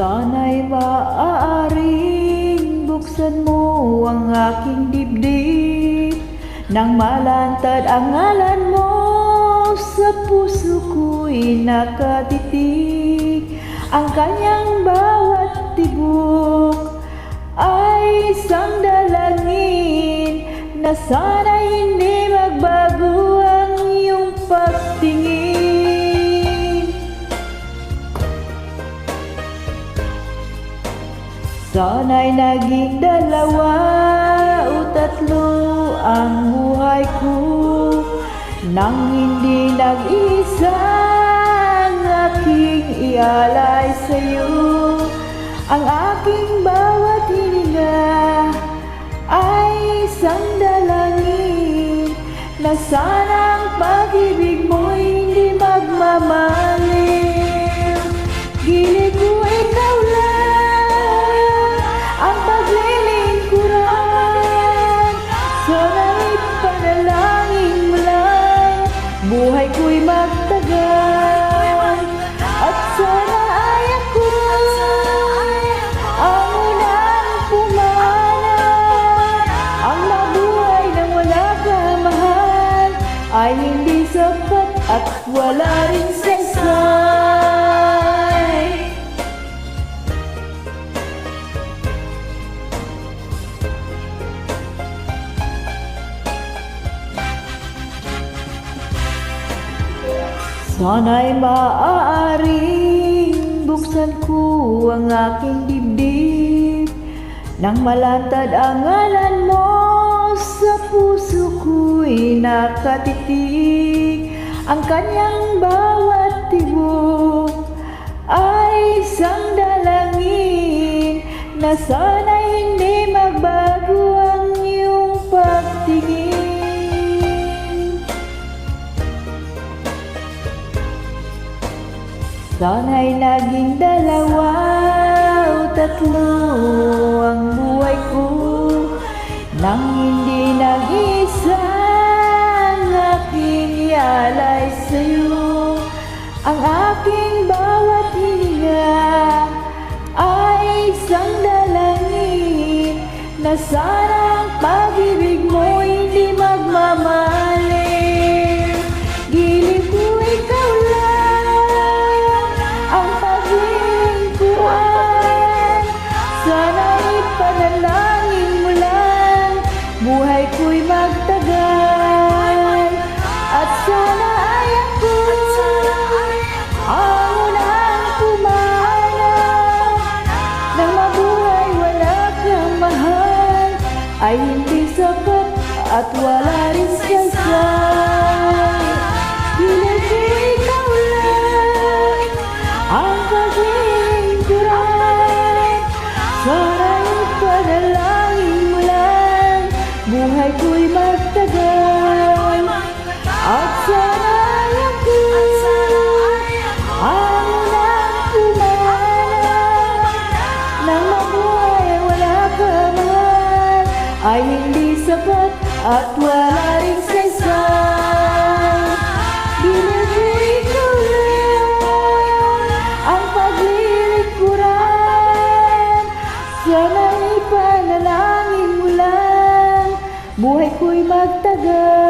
Sana'y maaaring buksan mo ang aking dibdib nang malantad ang ngalan mo sa puso ko'y nakatitig. Ang kanyang bawat tibok ay isang dalangin na sana'y hindi magbago ang iyong pagtingin. Sana'y naging dalawa o tatlo ang buhay ko nang hindi nag-isa ang aking ialay sa'yo. Ang aking bawat hininga ay isang dalangin na sana ang pag-ibig mo'y hindi magmamalim. Gilid ko ikaw lang ang paglilingkuran, sana'y panalangin mo lang buhay ko'y magtagal. At sana ay ako ang unang pumana, ang mabuhay nang wala kang mahal ay hindi sapat at wala rin saysay. Sana'y maaaring buksan ko ang aking dibdib nang malantad ang ngalan mo sa puso ko'y nakatitig. Ang kanyang bawat tibok ay isang dalangin na sana'y hindi magbago ang iyong pagtingin. Sana'y naging dalawa o tatlo ang buhay ko nang hindi nag-isa ang aking ialay sa'yo. Ang aking bawat hininga ay isang dalangin na sana ang pag-ibig mo hindi magmamalim. Gilid ko ikaw lang ang paglilingkuran, sana'y panalangin mo lang buhay ko'y magtagal. At sana ay ako ang unang pumana, nang mabuhay wala kang mahal ay hindi sapat at wala rin saysay. Gilid ko ikaw lang ang paglilingkuran, sana'y panalangin mo lang buhay ko'y magtagal. At sana ay ako ang unang pumana, nang mabuhay wala kang mahal ay hindi sapat at wala rin saysay. Gilid ko ikaw lang ang paglilingkuran, sana'y panalangin mo lang buhay ko'y magtagal.